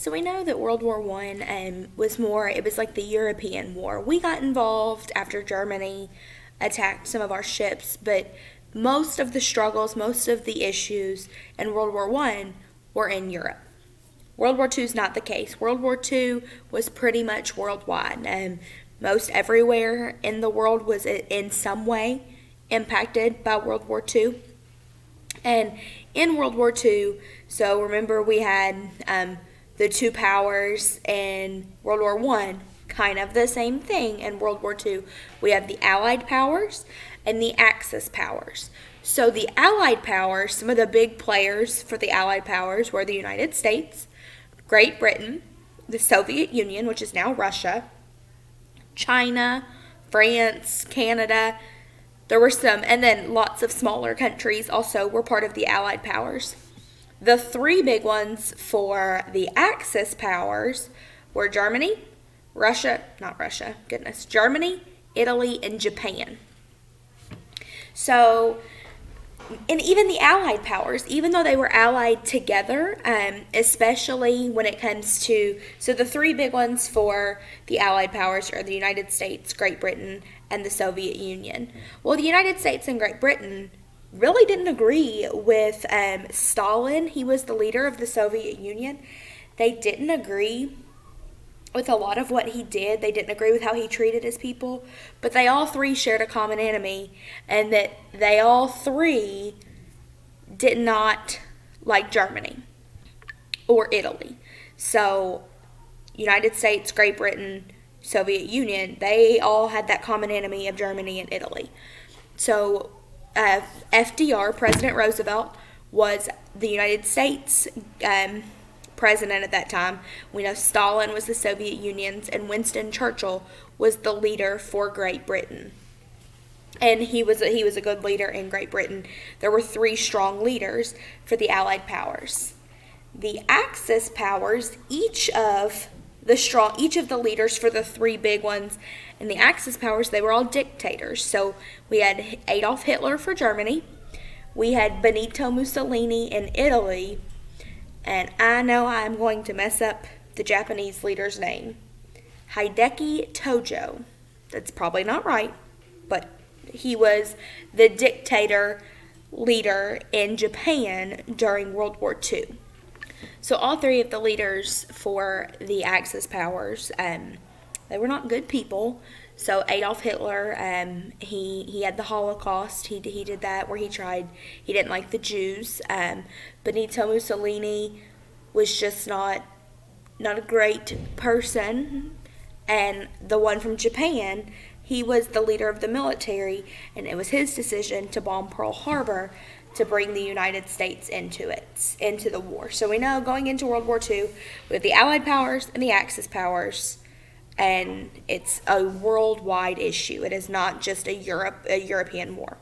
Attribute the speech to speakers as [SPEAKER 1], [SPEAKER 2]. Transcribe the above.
[SPEAKER 1] So we know that World War One was more, it was like the European war. We got involved after Germany attacked some of our ships, but most of the struggles, most of the issues in World War One were in Europe. World War II is not the case. World War II was pretty much worldwide, and most everywhere in the world was in some way impacted by World War II. And in World War II, so remember we had the two powers in World War One, kind of the same thing in World War II. We have the Allied powers and the Axis powers. So the Allied powers, some of the big players for the Allied powers were the United States, Great Britain, the Soviet Union, which is now Russia, China, France, Canada. There were some, and then lots of smaller countries also were part of the Allied powers. The three big ones for the Axis powers were Germany, Germany, Italy, and Japan. So, and even the Allied powers, even though they were allied together, especially when it comes to, so the three big ones for the Allied powers are the United States, Great Britain, and the Soviet Union. Well, the United States and Great Britain really didn't agree with Stalin. He was the leader of the Soviet Union. They didn't agree with a lot of what he did. They didn't agree with how he treated his people, but they all three shared a common enemy, and that they all three did not like Germany or Italy. So United States, Great Britain, Soviet Union, they all had that common enemy of Germany and Italy. So FDR, President Roosevelt, was the United States president at that time. We know Stalin was the Soviet Union's, and Winston Churchill was the leader for Great Britain. And he was a good leader in Great Britain. There were three strong leaders for the Allied powers. The Axis powers, each of the leaders for the three big ones in the Axis powers, they were all dictators. So we had Adolf Hitler for Germany. We had Benito Mussolini in Italy. And I know I'm going to mess up the Japanese leader's name. Hideki Tojo. That's probably not right, but he was the dictator leader in Japan during World War II. So all three of the leaders for the Axis powers, they were not good people. So Adolf Hitler, he had the Holocaust. He did that where he didn't like the Jews. Benito Mussolini was just not a great person. And the one from Japan, he was the leader of the military, and it was his decision to bomb Pearl Harbor to bring the United States into the war. So we know going into World War II, we have the Allied powers and the Axis powers, and it's a worldwide issue. It is not just a European war.